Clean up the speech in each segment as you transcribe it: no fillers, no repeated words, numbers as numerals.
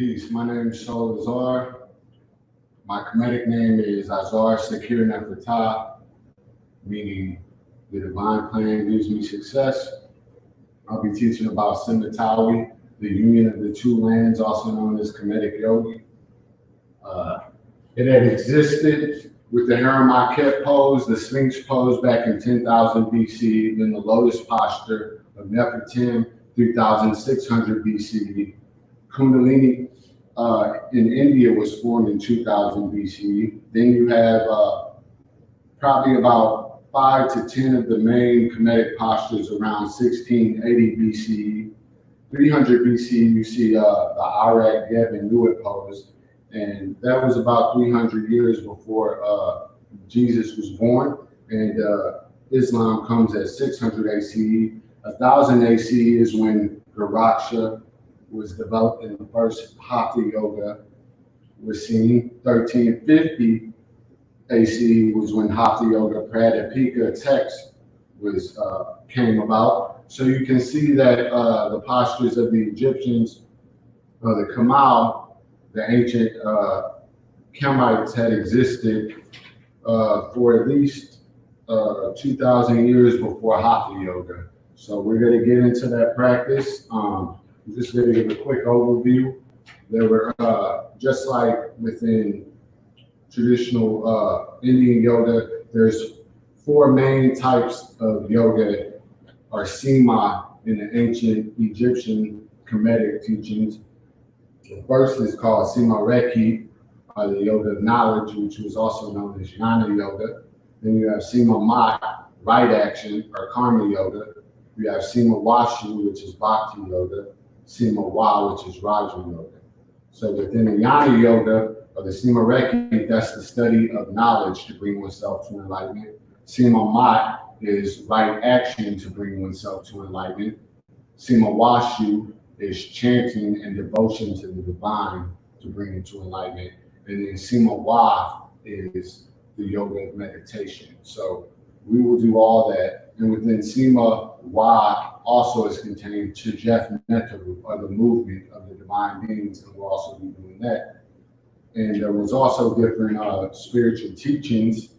Peace. My name is Sol Asar. My Kemetic name is Azar Sakir Nefertah, meaning the divine plan gives me success. I'll be teaching about Simatawi, the union of the two lands, also known as Kemetic Yoga. It had existed with the Haram-Akhet pose, the Sphinx pose back in 10,000 BC, then the lotus posture of Nefertim, 3,600 BC. Kundalini in India was formed in 2000 BC. Then you have probably about 5 to 10 of the main Kemetic postures around 1680 BC. 300 BC, you see the Arak Geb and Nuit pose. And that was about 300 years before Jesus was born. And Islam comes at 600 ACE. 1000 ACE is when Garaksha was developed and the first Hapi Yoga was seen. 1350 AC was when Hatha Yoga Pradipika text was came about. So you can see that the postures of the Egyptians, the Kamal, the ancient Kemites had existed for at least 2,000 years before Hatha Yoga. So we're going to get into that practice. I'm just going to give a quick overview. There were, just like within traditional Indian yoga, there's 4 main types of yoga, or sima, in the ancient Egyptian Kemetic teachings. The first is called Sima Reki, the yoga of knowledge, which was also known as Jnana Yoga. Then you have Sima Mat, right action, or Karma Yoga. You have Sima Washu, which is Bhakti Yoga. Sima Wa, which is Raja Yoga. So within the Jnana Yoga, or the Sima Reki, that's the study of knowledge to bring oneself to enlightenment. Sima Mat is right action to bring oneself to enlightenment. Sima Washu is chanting and devotion to the divine to bring you to enlightenment. And then Sima Wa is the yoga of meditation. So we will do all that. And within Sima Wa also is contained Chijef Netaru, or the movement of the divine beings, and we'll also be doing that. And there was also different spiritual teachings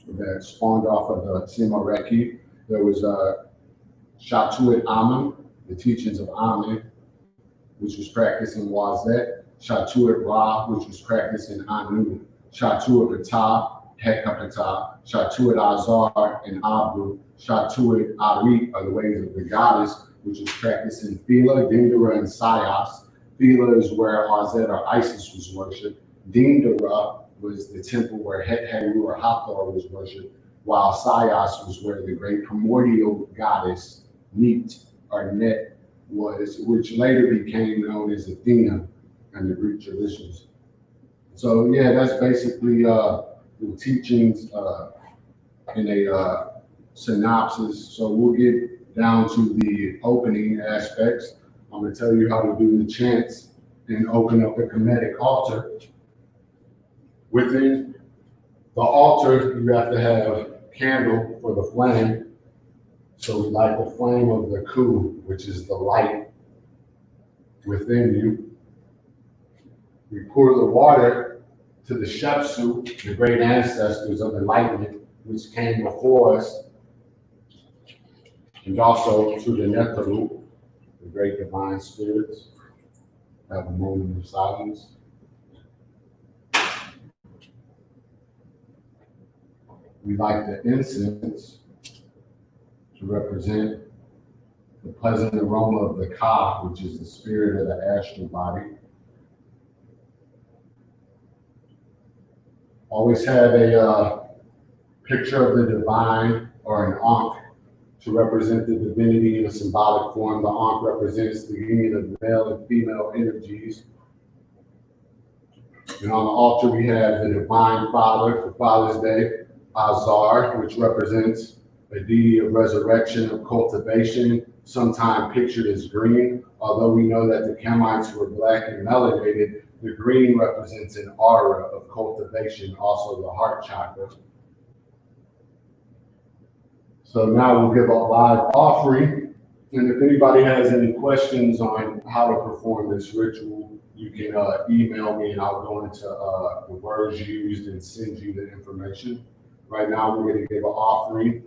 that spawned off of the Sima Reki. There was Shatuit Amun, the teachings of Amun, which was practiced in Wazet. Shatuit Ra, which was practiced in Anu. Shatuit Pata, Hekapata. Shatuit Azar and Abu. Shatuit Ari are the ways of the goddess, which was practiced in Phila, Dindara, and Sayas. Phila is where Azet or Isis was worshipped. Dindara was the temple where Het-Heru or Hathor was worshipped, while Sayas was where the great primordial goddess Neet or Net was, which later became known as Athena in the Greek traditions. So yeah, that's basically the teachings in a synopsis. So we'll get down to the opening aspects. I'm going to tell you how to do the chants and open up the Kemetic altar. Within the altar, you have to have candle for the flame. So we light the flame of the Ku, which is the light within you. We pour the water to the Shepsu, the great ancestors of enlightenment, which came before us, and also to the Netaru, the great divine spirits. Have a moment of silence. We light the incense to represent the pleasant aroma of the Ka, which is the spirit of the astral body. Always have a picture of the divine or an Ankh to represent the divinity in a symbolic form. The Ankh represents the union of male and female energies. And on the altar we have the Divine Father for Father's Day, Azar, which represents a deity of resurrection, of cultivation, sometimes pictured as green. Although we know that the Kemites were black and melanated, the green represents an aura of cultivation, also the heart chakra. So now we'll give a live offering. And if anybody has any questions on how to perform this ritual, you can email me and I'll go into the words used and send you the information. Right now, we're going to give an offering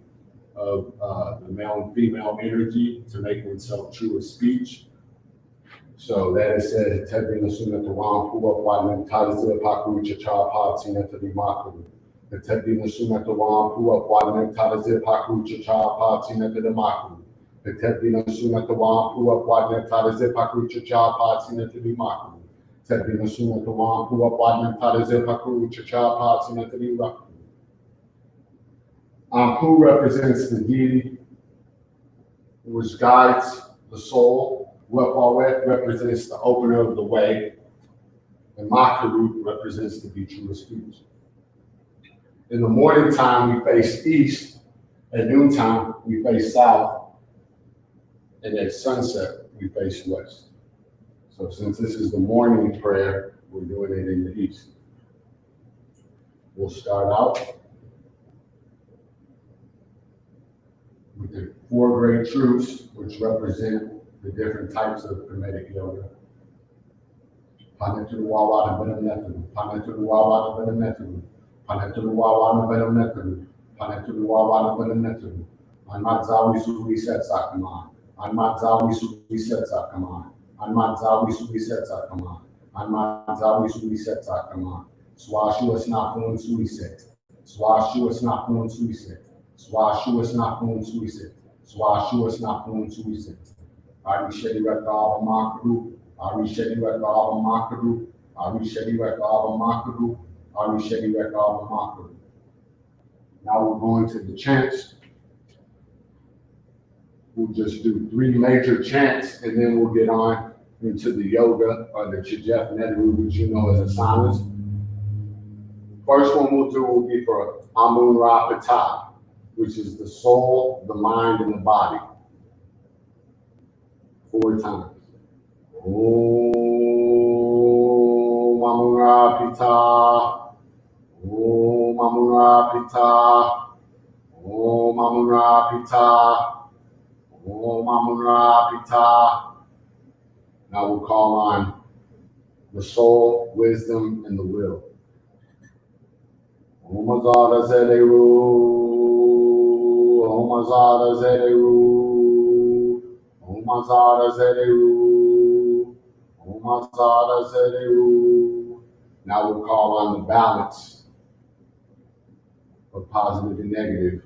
of the male and female energy to make oneself true of speech. So that is said, Tebi Nasuna to Wan Pua Wadman Tazil Paku Chachar Patina to the Maku. The Tebi Nasuna to Wan Pua Wadman Tazil Paku Chachar Patina to the Maku. The Tebi Nasuna to Wan Pua Wadman Tazil Paku Chachar Patina to the Maku. Tebi Nasuna to Wan Pua Wadman Tazil Paku Chachar Patina to the Maku. Who represents the deity, which guides the soul. Wepawet represents the opener of the way, and Makaru represents to be true of speech. In the morning time, we face east. At noontime, we face south. And at sunset, we face west. So since this is the morning prayer, we're doing it in the east. We'll start out with the 4 great truths, which represent the different types of Kemetic Yoga. Panetulu Wawana Benam Netalu, Panetulu Wawana Benam Netalu, Panetulu Wawana Benam Netalu, Panetulu Wawana Benam Netalu. Anmatzawi Sui Setsa Kaman, Anmatzawi Sui Setsa Kaman, Anmatzawi Sui Setsa Kaman, Anmatzawi Sui Setsa Kaman. Swashu is not going Sui Set, Swashu is not going Sui Set, Swashu is not going Sui Set, Swashu is not going Sui Set. Ari Shedi Rekaba Makaru, Ari Shedi Rekaba Makaru, Ari Shedi Rekaba Makaru, Ari Shedi Rekaba Makaru. Now we're going to the chants. We'll just do 3 major chants and then we'll get on into the yoga or the Chijef Nedaru, which you know as asanas. First one we'll do will be for Amun Ra Pata, which is the soul, the mind, and the body. 4 times. Om Amun-Ra Pita. Om Amun-Ra Pita. Om Amun-Ra Pita. Om Amun-Ra Pita. Now we'll call on the soul, wisdom, and the will. Om Azara Zederu. Om Azara Zederu. Om Azara Zederu. Om Azara Zederu. Now we'll call on the balance of positive and negative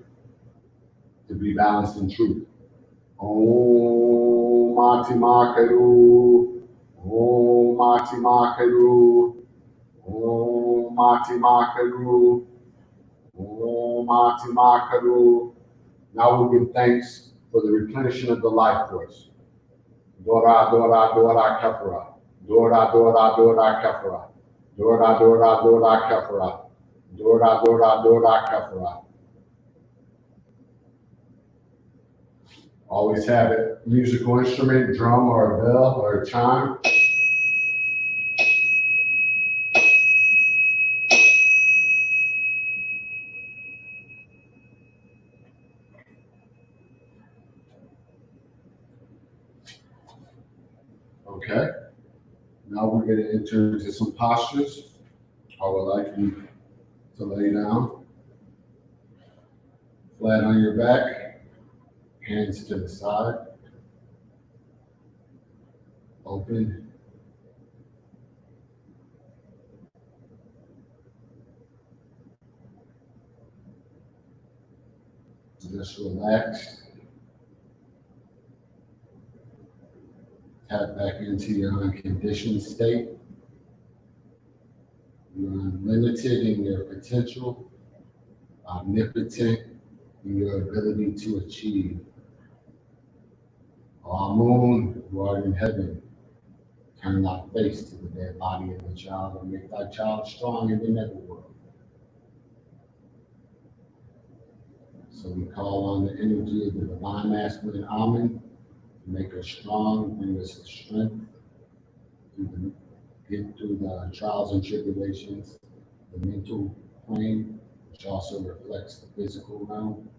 to be balanced in truth. Om Mati Makaru. Om Mati Makaru. Om Mati Makaru. Om Mati Makaru. Now we'll give thanks for the replenishment of the life force. Dora, Dora, Dora, Kefara. Dora, Dora, Dora, Kefara. Dora, Dora, Dora, Kefara. Dora, Dora, Dora, Kefara. Always have a musical instrument, drum or a bell or a chime. Okay. Now we're going to enter into some postures. I would like you to lay down, flat on your back, hands to the side, open. Just relax. Tap back into your unconditioned state. You're unlimited in your potential, omnipotent in your ability to achieve. Amun, who art in heaven, turn thy face to the dead body of the child and make thy child strong in the netherworld. So we call on the energy of the divine masculine Amun to make us strong, bring us the strength to get through the trials and tribulations, the mental plane, which also reflects the physical realm.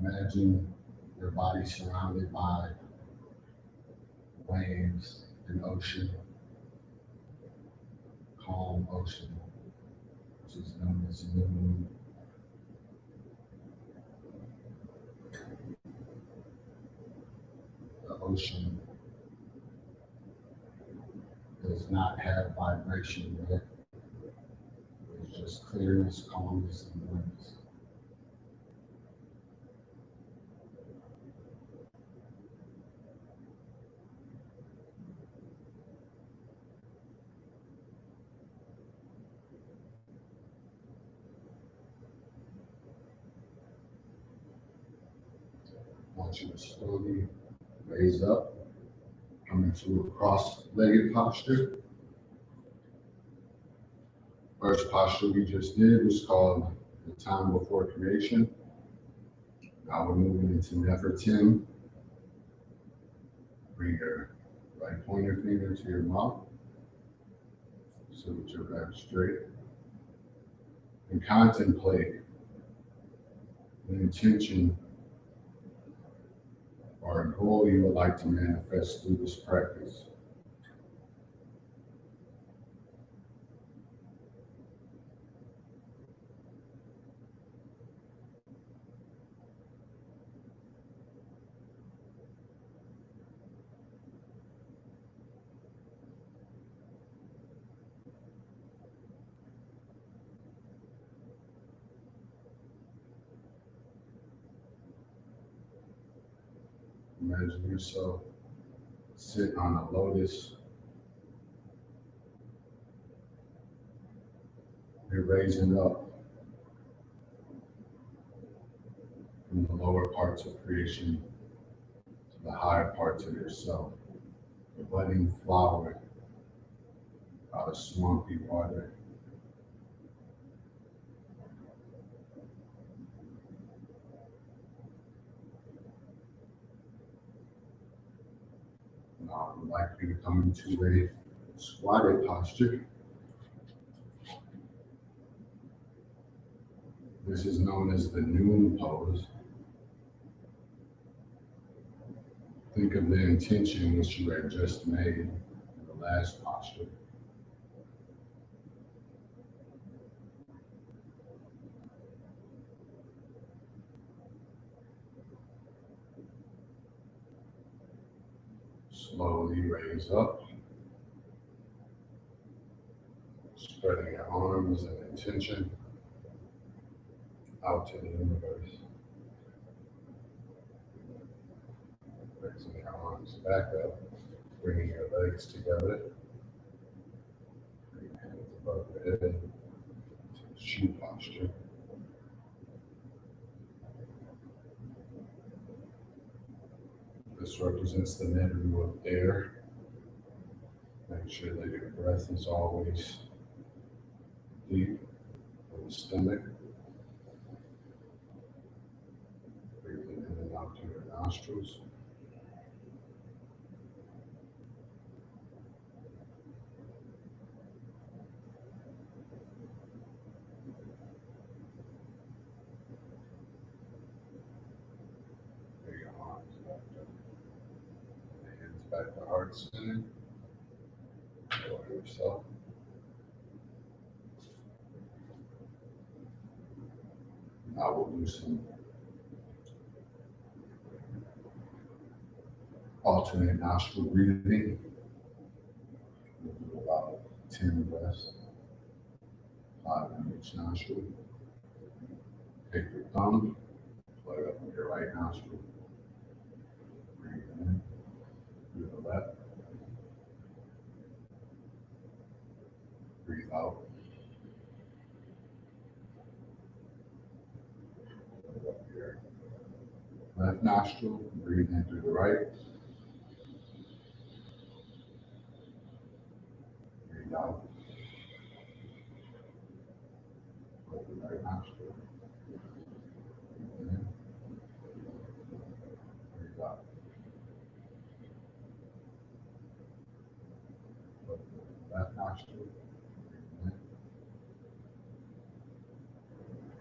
Imagine your body surrounded by waves, an ocean, calm ocean, which is known as the moon. The ocean does not have vibration yet. It's just clearness, calmness, and oneness. I want you to slowly raise up, come into a cross-legged posture. First posture we just did was called the time before creation. Now we're moving into Nefertim. Bring your right pointer finger to your mouth so that you're back straight. And contemplate an intention or a goal you would like to manifest through this practice. Imagine yourself sitting on a lotus. You're raising up from the lower parts of creation to the higher parts of yourself. The budding flower out of swampy water. Now I would like you to come into a squatted posture. This is known as the noon pose. Think of the intention which you had just made in the last posture. Slowly raise up, spreading your arms in intention out to the universe. Raising your arms back up, bringing your legs together, bring your hands above your head to the shoe posture. This represents the Neru of air. Make sure that your breath is always deep in the stomach. Breathing in and out through your nostrils. Bring your arms back up. Hands back to heart center. Lower yourself. Now we'll do some alternate nostril breathing. We'll do about 10 breaths, 5 in each nostril. Take your thumb, put it up in your right nostril. Breathe in through the left. Breathe out. Put it up your left nostril. Breathe in through the right. Breathe out. Put the right nostril. Breathe in. Breathe out. Put the left nostril. Breathe in.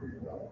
Breathe out.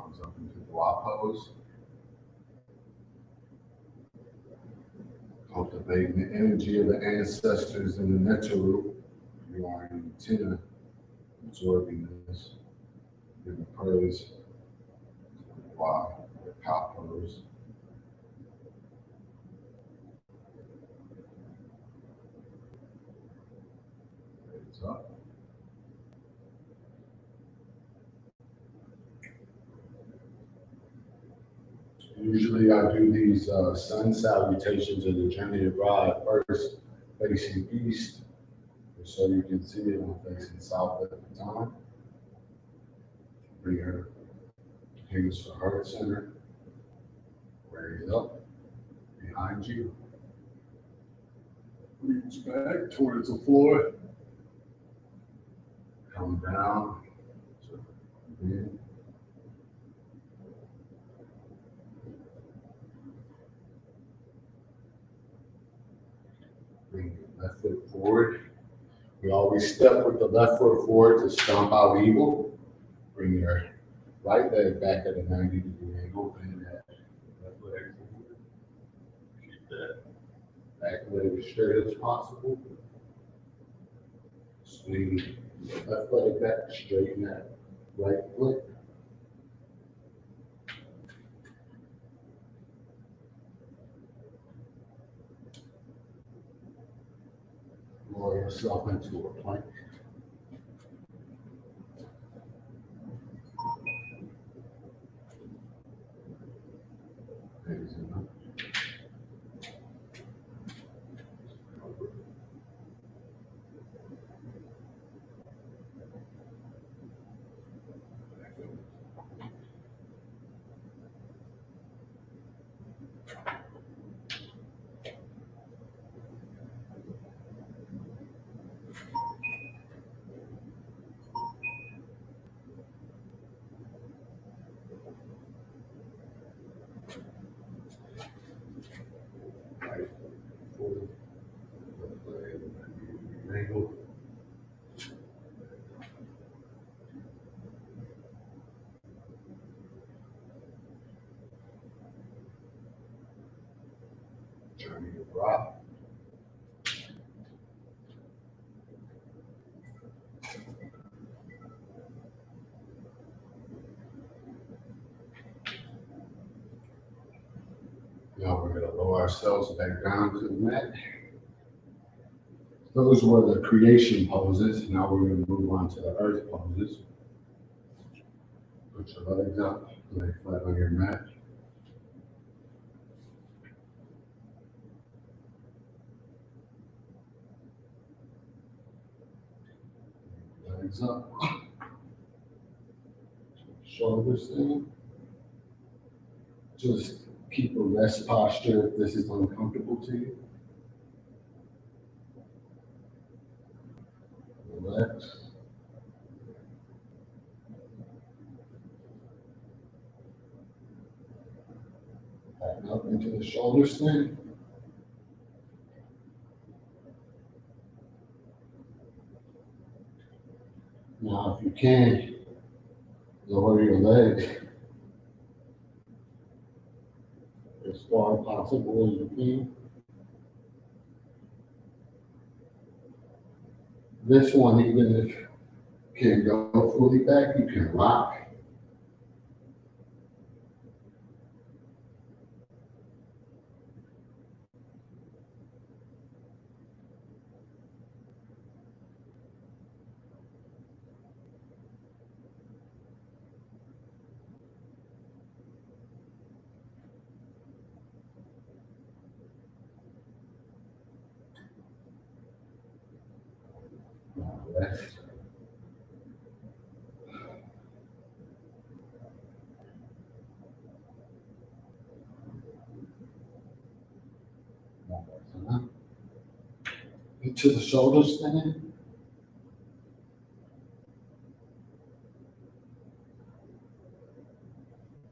arms up into the Y pose. Cultivating the energy of the ancestors in the mental root. You are in antenna, absorbing this. Give the praise. Y, the cow pose. Raise up. Usually I do these sun salutations in the journey of God first, facing east, so you can see it. I'm facing south at the time. Bring your hands to heart center. Raise up behind you. Reach back towards the floor. Come down. Bend. Bring your left foot forward. We always step with the left foot forward to stomp out evil. Bring your right leg back at a 90-degree angle. Bend that left leg forward. Keep that back leg as straight as possible. Swing the left leg back, straighten that right foot. Lower yourself into a plank. Raising up. Right foot forward. Left leg 90-degree angle. Journey of rock. Now we're going to lower ourselves back down to the mat. Those were the creation poses. Now we're going to move on to the earth poses. Put your legs up, lay flat on your mat. Legs up. Shoulders in. Just keep a rest posture if this is uncomfortable to you. Relax. Back up into the shoulder stand. Now, if you can, lower your leg as far as possible as you can. This one, even if you can't go fully back, you can rock. Rest. Into the shoulder stand.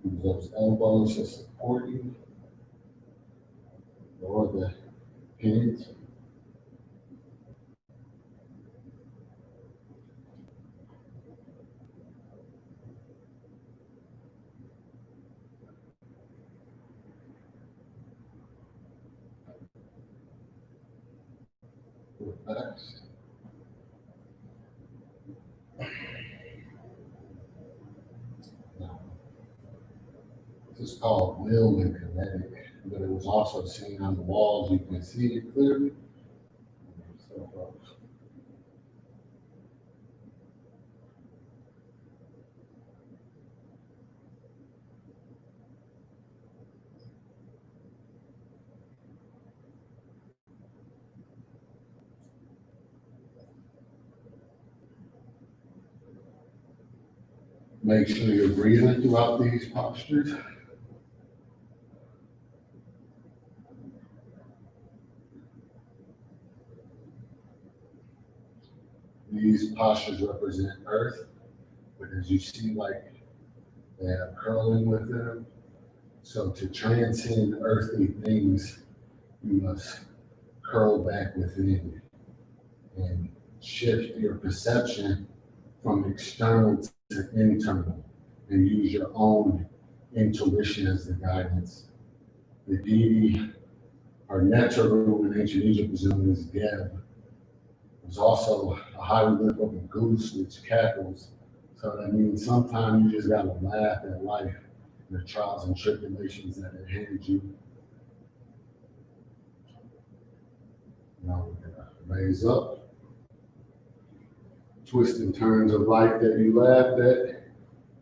Use those elbows to support you. Lower the hands. backs. Now, this is called will and kinetic, but it was also seen on the walls. You can see it clearly. So, make sure you're breathing throughout these postures. These postures represent earth, but as you see, like they have curling within them. So to transcend earthly things, you must curl back within and shift your perception from external to internal and use your own intuition as the guidance. The deity or Neteru in ancient Egypt was known as Geb. It was also a hieroglyph of a goose which cackles. So that means sometimes you just gotta laugh at life, the trials and tribulations that it hands you. Now we're gonna raise up. Twists and turns of life that you laughed at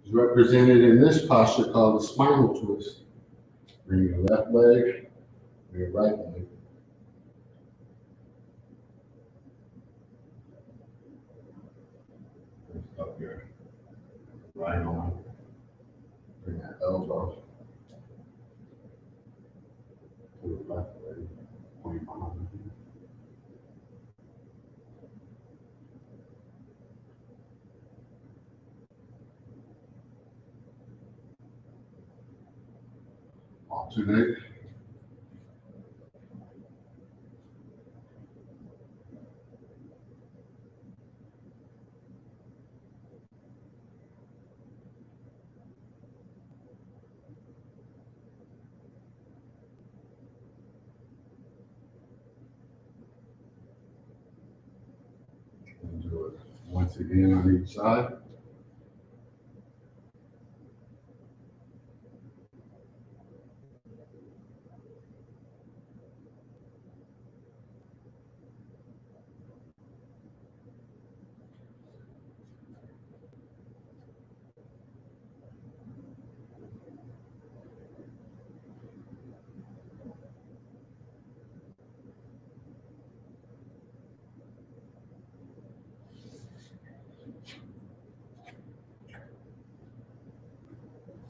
is represented in this posture called the spinal twist. Bring your left leg, your right leg. Lift up your right arm. Bring that elbow to the left leg. Point behind you. Alternate. And do it once again on each side.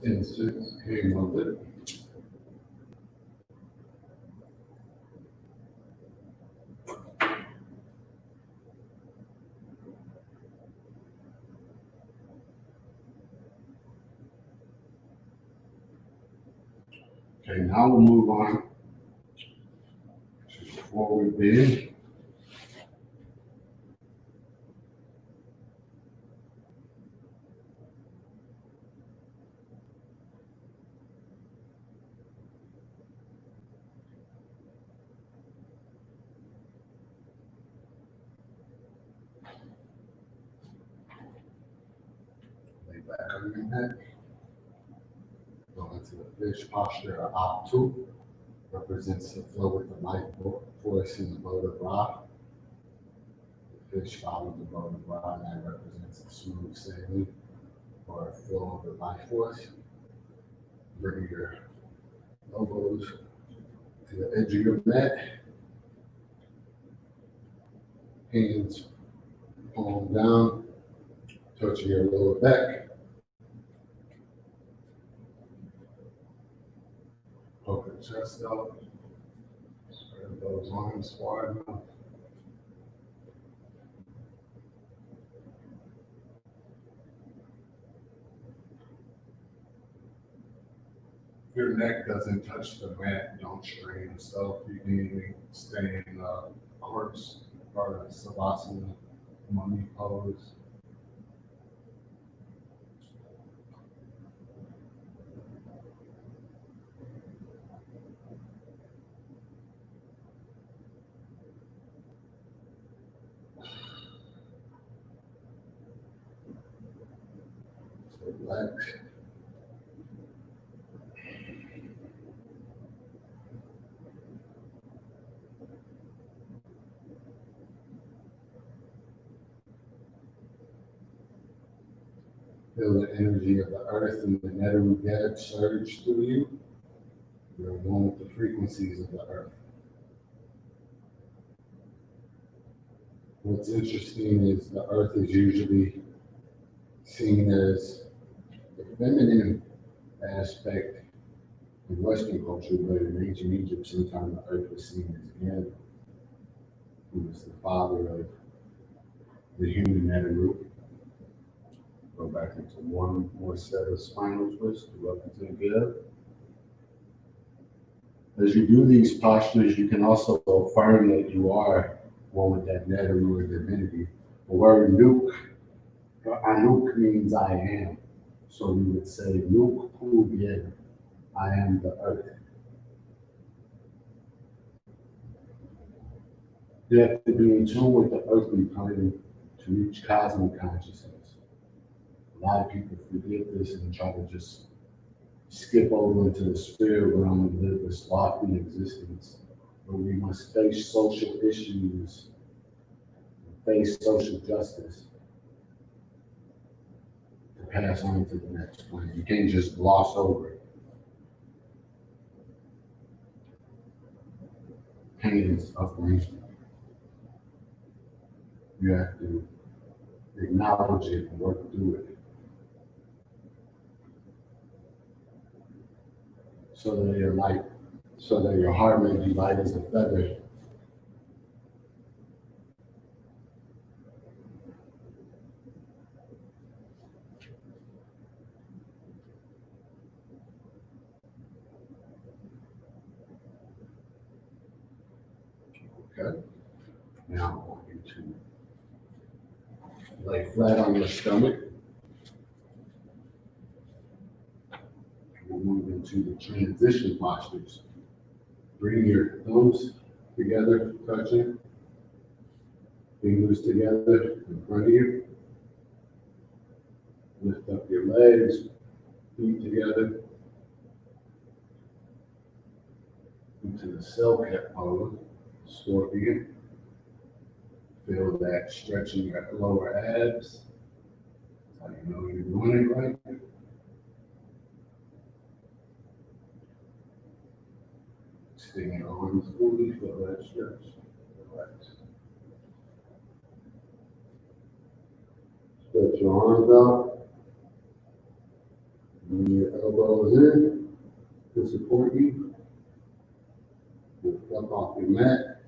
Instant came with it. Okay, now we'll move on to the forward bend. Lay back on your neck. Go into the fish posture or Aptu. Represents the flow with the life force in the boat of Ra. The fish follows the boat of Ra, and that represents the smooth sailing or a flow of the life force. Bring your elbows to the edge of your mat. Hands palm down, touching your lower back. Poke your chest out. Spread those arms far enough. If your neck doesn't touch the mat, don't strain yourself. You can even stay in corpse or savasana, mummy pose. relax. Feel the energy of the earth and the Neteru Geb surge through you. You're one with the frequencies of the earth. What's interesting is the earth is usually seen as the feminine aspect in Western culture, but in ancient Egypt, sometimes the earth was seen as Geb, who was the father of the human Neteru. Go back into one more set of spinal twists, up into the Geb. As you do these postures, you can also affirm that you are one with that Neteru or divinity. The word Nuk, Anuk means I am. So we would say Nuk Hu Geb, I am the earth. You have to be in tune with the earthly plane to reach cosmic consciousness. A lot of people forget this and try to just skip over into the spirit realm and live this lofty existence. But we must face social issues, face social justice to pass on to the next plane. You can't just gloss over it. Pain is suffering. You have to acknowledge it and work through it. So that your heart may be light as a feather. Okay. Now I want you to lay flat on your stomach. We'll move into the transition postures. Bring your thumbs together, touching. Fingers together in front of you. Lift up your legs, feet together. Into the cell cap pose, scorpion. Feel that stretching your lower abs. That's how you know you're doing it right. Extend your arms fully, feel that stretch. Relax. Stretch your arms out. Bring your elbows in to support you. Lift up off your mat.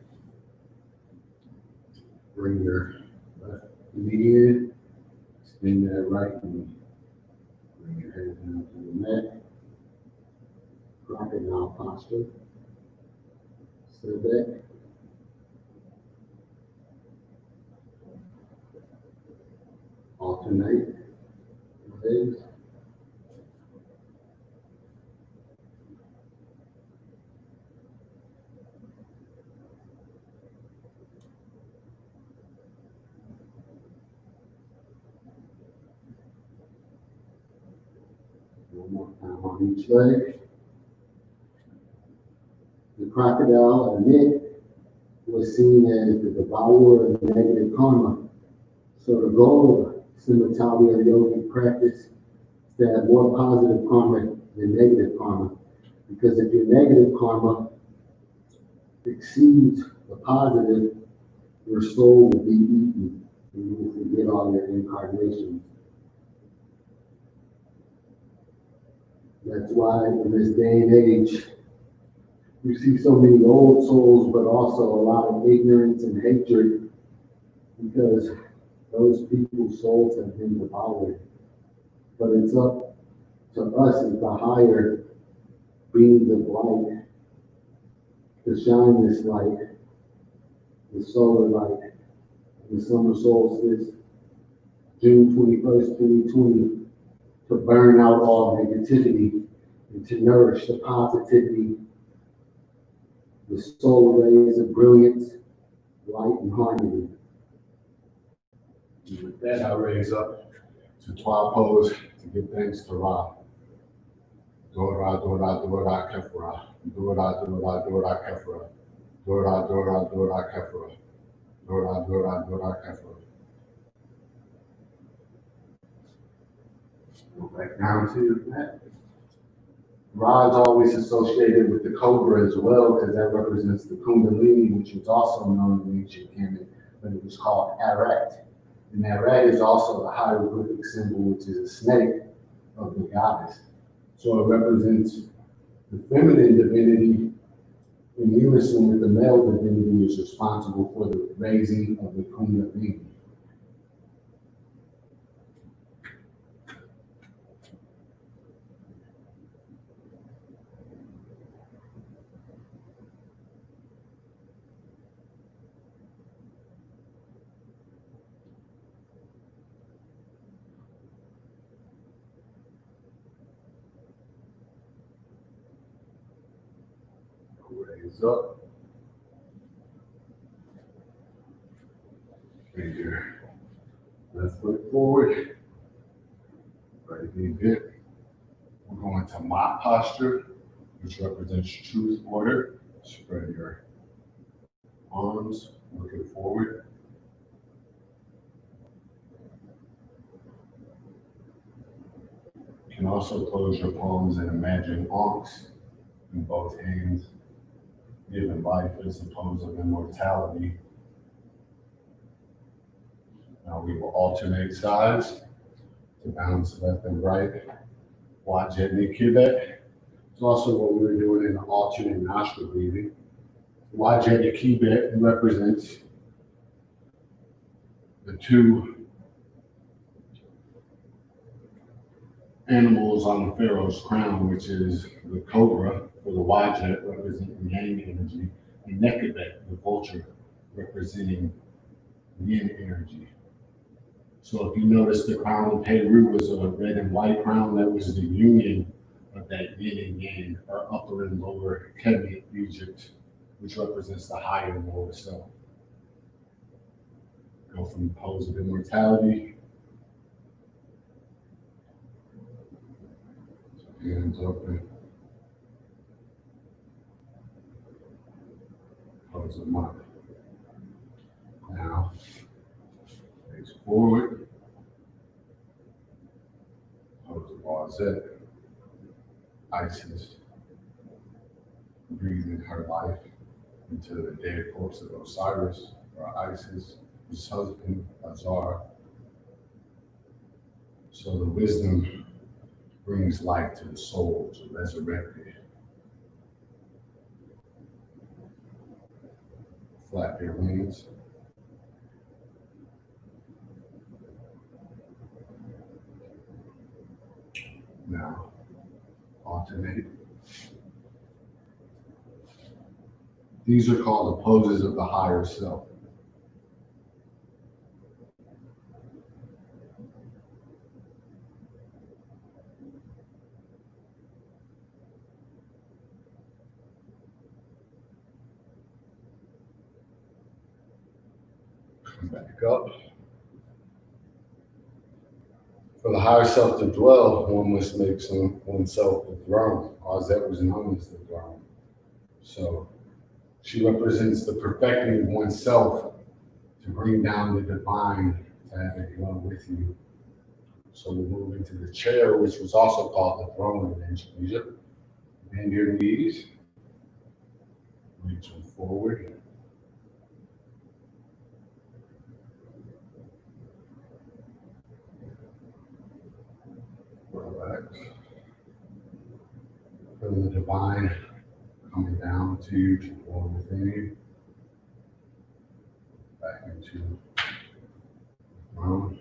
Bring your left knee in. Extend that right knee. Bring your head down to the mat. Crocodile posture. Sit back. Alternate legs. One more time on each leg. The crocodile, neck, was seen as the devourer of negative karma. So the goal of Simatalia yogic practice is to have more positive karma than negative karma. Because if your negative karma exceeds the positive, your soul will be eaten and you will forget all your incarnations. That's why in this day and age, you see so many old souls, but also a lot of ignorance and hatred, because those people's souls have been devoured. But it's up to us as the higher beings of light to shine this light, the solar light, the summer solstice, June 21st, 2020, to burn out all negativity and to nourish the positivity, the solar rays of brilliance, light, and harmony. And with that, I'll raise up to 12 pose to give thanks to Ra. Dora, Dora, Dora, Kefra. Dora, Dora, Dora, Kefra. Dora, Dora, Dora, Kefra. Dora, Dora, Dora, Kefra. Go back down to that. Ra is always associated with the cobra as well, because that represents the Kundalini, which is also known in ancient Kemet, but it was called Arat. And Arat is also the hieroglyphic symbol, which is a snake of the goddess. So it represents the feminine divinity in unison with the male divinity is responsible for the raising of the Kundalini. Raise up. Bring your left foot forward. Right knee bent. We're going to mott posture, which represents truth order. Spread your arms, looking forward. You can also close your palms and imagine ankhs in both hands, giving life as a pose of immortality. Now we will alternate sides to balance left and right. Wajeni Kibet. It's also what we were doing in the alternate nostril breathing. Wajeni Kibet represents the two animals on the pharaoh's crown, which is the cobra for the Wajet representing yang energy, and Nekabet, the vulture, representing yin energy. So if you notice, the crown of Peru was a red and white crown. That was the union of that yin and yang, or upper and lower Kemet Egypt, which represents the higher and lower self. Go from the pose of immortality. Hands open. Pose of mind. Now, face forward. Pose of Wazet. Isis. Breathing her life into the dead corpse of Osiris, or Isis, his husband, Azar. So the wisdom brings life to the soul to resurrect it. Flap your wings. Now, alternate. These are called the poses of the higher self. Come back up. For the higher self to dwell, one must make oneself the throne. Azet was known as the throne. So she represents the perfecting of oneself to bring down the divine to have it dwell with you. So we move into the chair, which was also called the throne in ancient Egypt. Bend your knees, reach them forward. Relax. Feel the divine coming down to you, to dwell within you. Back into the throne.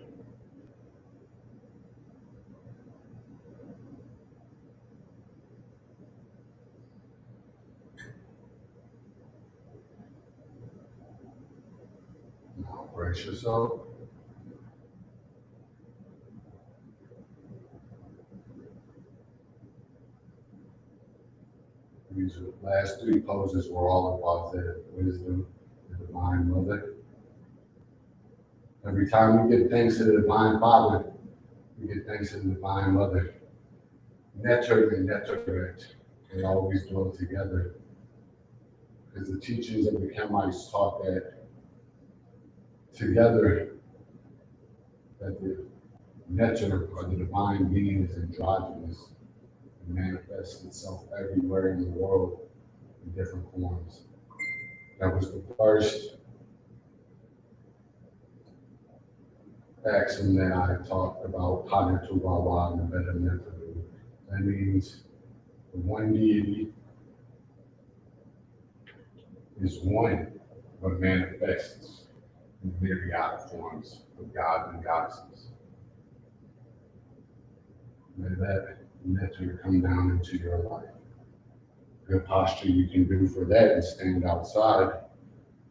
Now brace yourself. These last three poses were all about the wisdom, the divine mother. Every time we give thanks to the divine father, We give thanks to the Divine Mother, Netter and Netteret, they always dwell together. Because the teachings of the Kemites taught that together, that the Netter, or the divine being, is androgynous and manifests itself everywhere in the world in different forms. That was the first axiom that I talked about, Padatu Wawa and the Better Method. That means the one deity is one, but manifests in myriad forms of gods and goddesses. May that nectar come down into your life. Good posture you can do for that and stand outside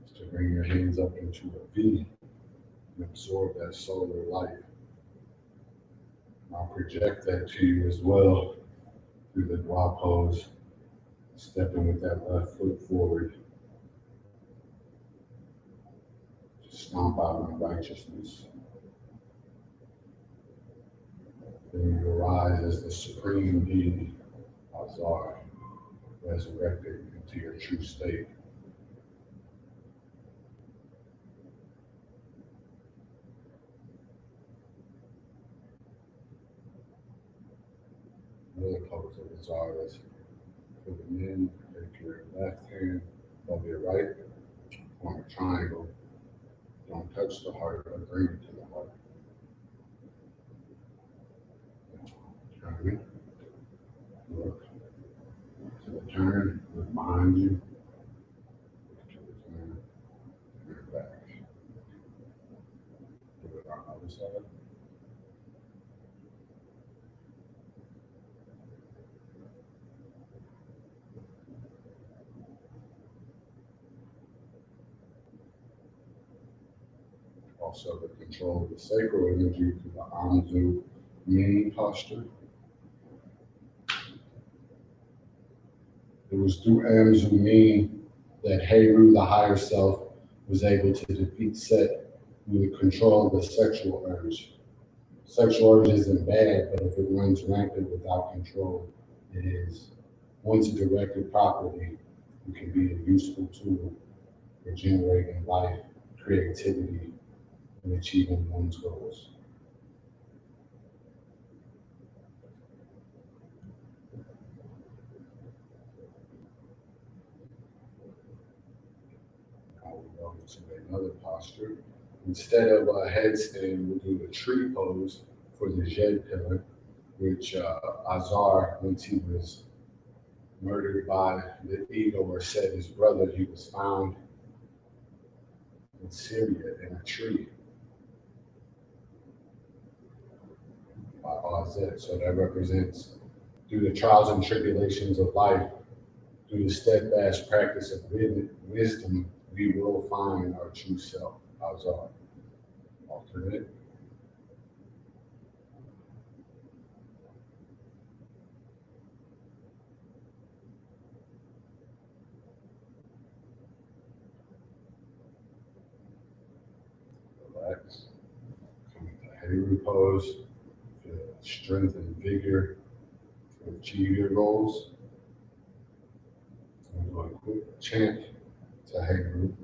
is to bring your hands up into a V and absorb that solar light. I'll project that to you as well through the dwa pose, stepping with that left foot forward. Stomp out in righteousness. Then you arise as the supreme deity, Azar, resurrected into your true state. Another pose of Azar is for the men, take your left hand above your right, form a triangle. Don't touch the heart, but bring it to the heart. Turn. Look to the turn, look behind you. Look to the turn, turn back. Do it on the other side. Also, the control of the sacral energy through the Amzu Ming posture. It was through Amzu Ming that Heru, the higher self, was able to defeat Set through the control of the sexual urge. Sexual urge isn't bad, but if it runs rampant without control, it is. Once directed properly, it can be a useful tool for generating life, creativity, and achieving one's goals. Now we go to another posture. Instead of a headstand, we'll do the tree pose for the Jed pillar, which Azar, once he was murdered by the eagle or said his brother, he was found in Syria in a tree by Azet. So that represents through the trials and tribulations of life, through the steadfast practice of wisdom, we will find our true self. Azar. Alternate. Relax. Come into Heru pose. Feel strength and vigor to achieve your goals. I'm going to quick chant to Heru.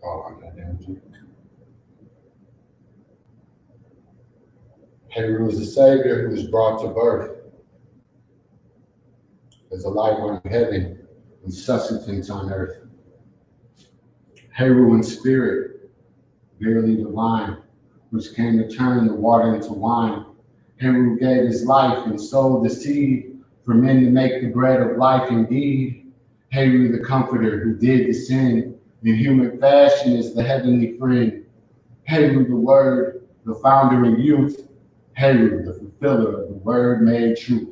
Call on that energy. Heru is the Savior who was brought to birth as a light on heaven and sustenance on earth. Heru in spirit, verily divine, which came to turn the water into wine. Heru gave his life and sowed the seed for men to make the bread of life indeed. Heru the comforter who did descend in human fashion is the heavenly friend. Heru the word, the founder in youth. Heru the fulfiller of the word made truth.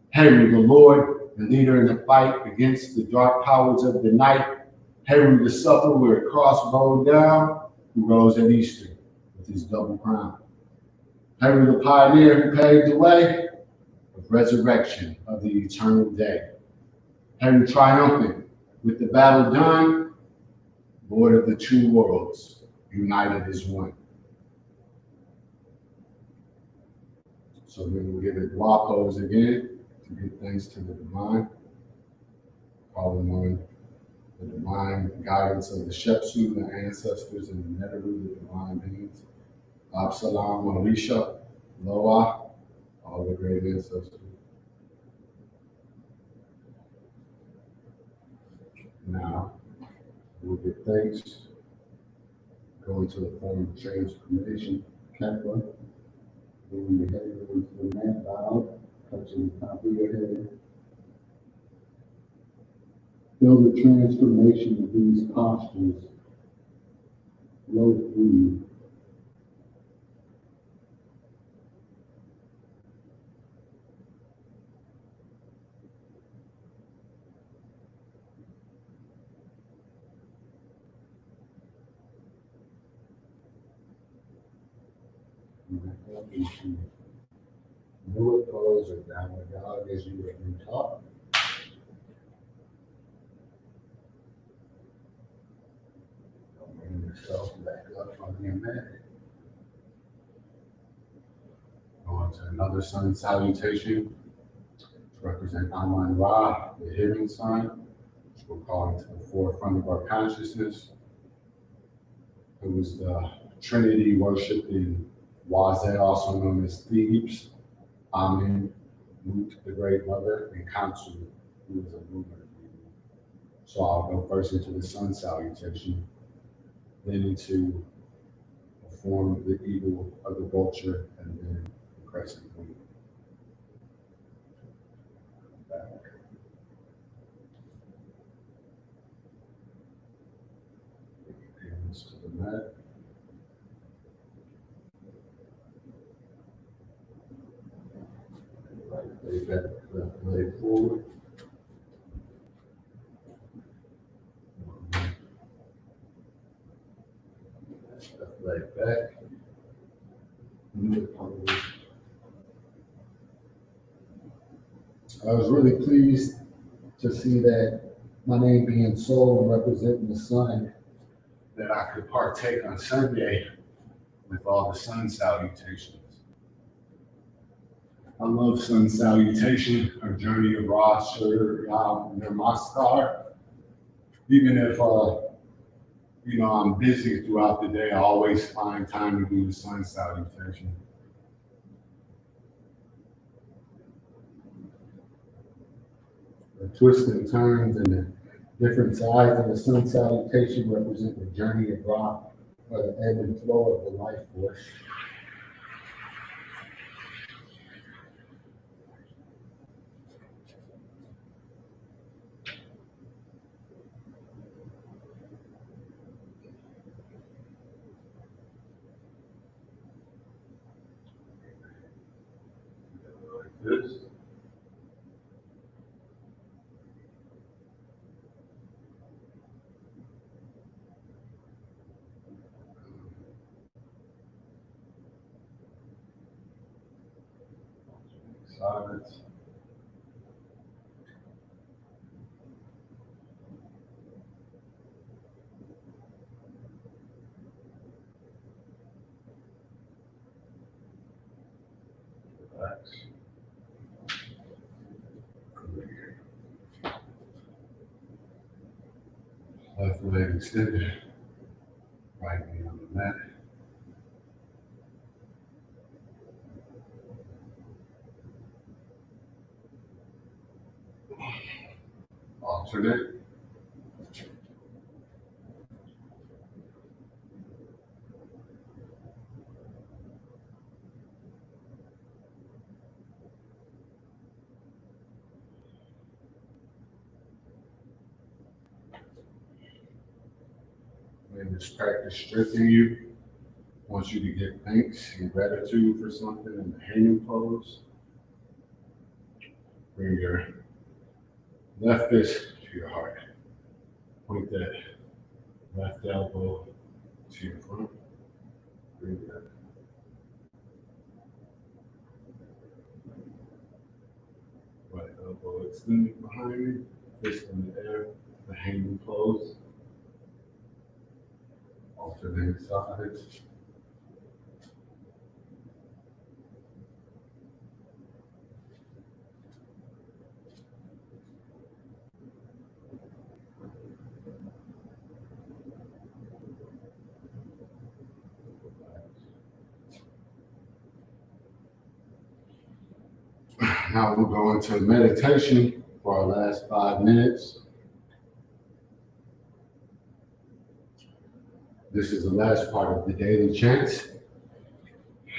Heru the Lord, the leader in the fight against the dark powers of the night. Heru the supper with a crossbow down, who rose at Easter with his double crown. Heru the pioneer who paved the way of resurrection of the eternal day. Heru triumphant with the battle done, Lord of the two worlds, united as one. So then we'll give it dua pose again to give thanks to the divine, calling on the divine guidance of the Shepsu, the ancestors, and the Neteru, the divine beings. Absalam, Alisha, Loa, all the great ancestors. Now, we'll give thanks, go into the form of transformation, Kepler, moving your head into the mat, bow, touching the top of your head. Feel the transformation of these postures flow through you. Newer pose or downward dog as you have been taught. Bring yourself back up on your mat. Go on to another sun salutation to represent Amun Ra, the hidden sun, which we're calling to the forefront of our consciousness. It was the Trinity worshipped in Waze, also known as Thebes. Amen, Mut, the Great Mother, and Kansu, who is a movement. So I'll go first into the sun salutation, then into the form of the eagle of the vulture, and then the crescent moon. Back. Hands to the mat. Right leg back, left leg forward. Left leg back. I was really pleased to see that my name being Sol and representing the sun, that I could partake on Sunday with all the sun salutations. I love sun salutation, our journey of Yirser, Namaskar. Even if I'm busy throughout the day, I always find time to do the sun salutation. The twists and turns and the different sides of the sun salutation represent the journey of Ra, or the ebb and flow of the life force. Like this. Sides. Relax. Left leg extended. Right knee on the mat. Alternate. May this practice strengthen you. Wants you to give thanks and gratitude for something in the hanging pose. Bring your left fist to your heart. Point that left elbow to your front. Bring that right elbow extended behind me. Fist in the air. The hanging pose. Alternate sides. Now we'll go into meditation for our last 5 minutes. This is the last part of the daily chants.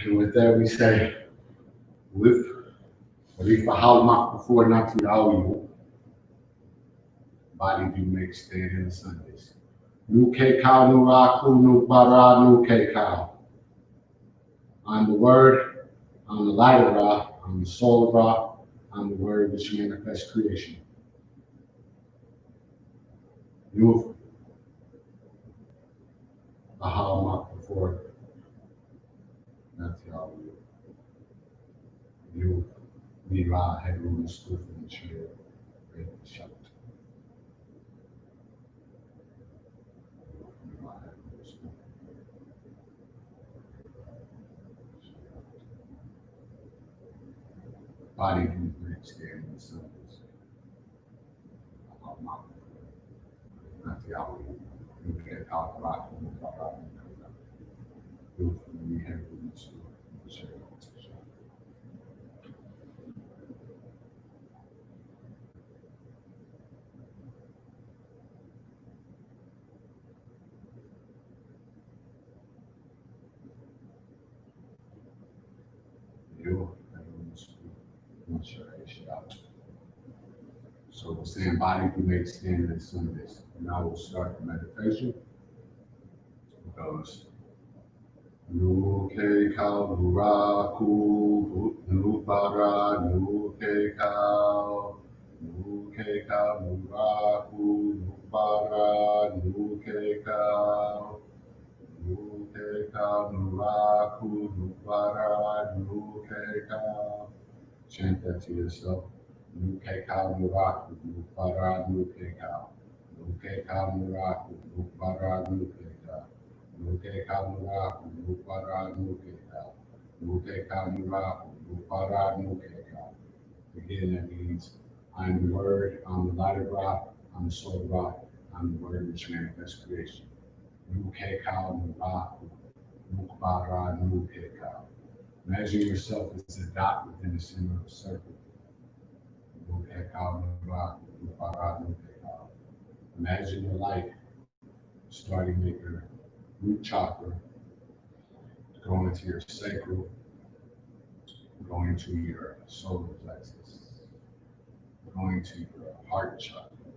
And with that, we say, with Rifahalmak before Nati Aoyu, body do make stand in the Sundays. Nu Kekau, Nu Raku, Nu Bara, Nu Kekau. I'm the Word, I'm the light of Ra, I'm the soul of Ra, I'm the Word which manifests creation. Nu Rifahalmak before Nati Aoyu. Nu Ra headroom is stood from the chair, ready to shout. Body can stand in the Sundays. Not the hour. You get out of rock. We have to share. So we're saying body can make stand in Sundays. Now we'll start the meditation. It goes. Nu ke kau nu ra ku nu para nu ke kau nu ra ku nu para nu ke kau nu ra ku nu para nu ke kau. Chant that to yourself. Nu ke kau nu ra ku nu para nu ke kau nu ra ku nu para nu ke kau. Nuke kamura nupara nukeka. Nuke kamura nupara nukeka. Again, that means I'm the Word, I'm the light of rock, I'm the soul of rock, I'm the Word which manifests creation. Nuke kamura nupara nukeka. Imagine yourself as a dot within the center of a circle. Nuke kamura nupara nukeka. Imagine your light starting with your root chakra, going to your sacral, going to your solar plexus, going to your heart chakra,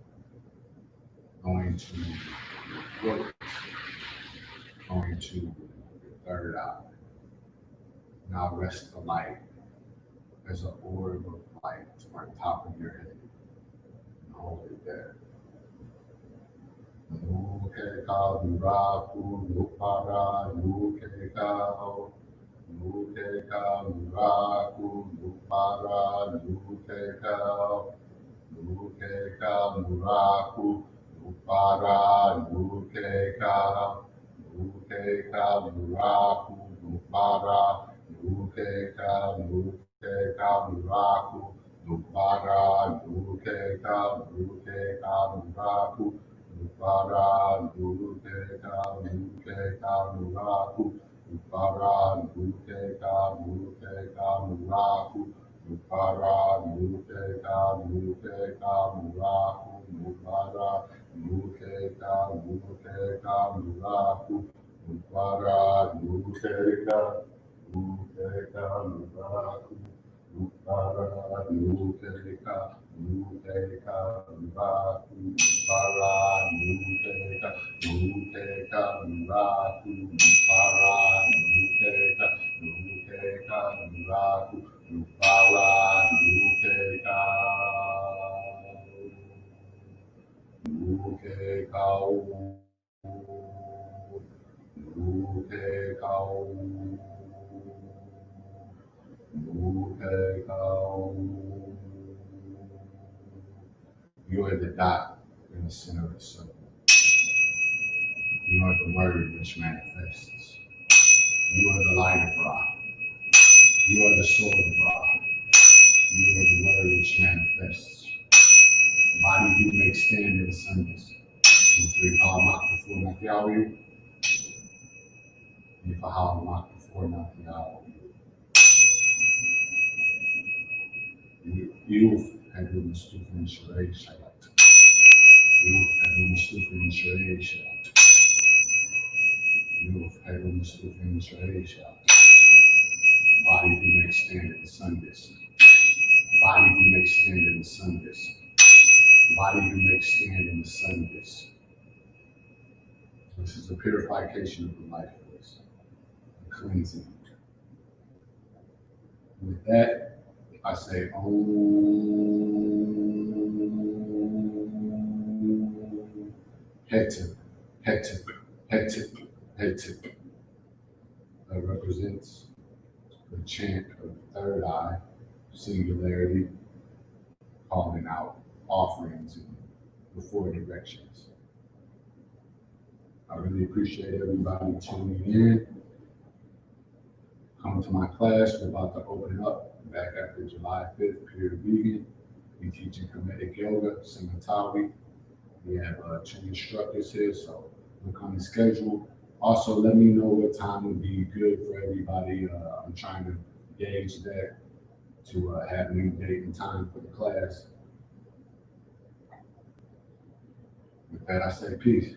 going to your throat, going to your third eye. Now rest the light as an orb of light on top of your head. And hold it there. Nuke kau nuraku nupara nuke kau. Nuke kau nuraku nupara nuke kau. Nuke kau nuraku nupara nuke kau. Nuke kau nuraku nupara nuke kau. Nuke kau nuraku nupara nuke kau. Nuke kau nuraku nupara nuke kau. Nuke kau nuraku nupara nuke kau. Nuke kau nuraku nupara nuke kau. Nuke kau nuraku nupara nuke kau. Nuke kau nuraku nupara nuke kau. Nuke kau nuraku nupara nuke kau. Nuke kau nuraku nupara nuke kau. Nuke kau nuraku nupara nuke kau. Nuke kau nuraku nupara nuke kau. Nuke kau. Nuke kau. Nuke kau. You are the dot in the center of the circle. You are the Word which manifests. You are the light of Ra. You are the soul of Ra. You are the Word which manifests. Body you make stand in the Sundays. If before not the hour. If I before not the hour. Youth Ergun Stufin Şurayı Şalat. Youth Ergun Stufin Şurayı Şalat. Youth Ergun Stufin Şurayı Şalat. Body do make stand in the sun disk. Body do make stand in the sun disk. Body do make stand in the sun disk. This is the purification of the life force, the cleansing. With that, I say Om Hetep, Hetep, Hetep, Hetep. That represents the chant of the third eye, singularity, calling out offerings in the four directions. I really appreciate everybody tuning in. Come to my class. We're about to open up back after July 5th, Pure Vegan. We're teaching Kemetic Yoga, Simatawi. We have 2 instructors here, so look on the schedule. Also, let me know what time would be good for everybody. I'm trying to gauge that to have a new date and time for the class. With that, I say peace.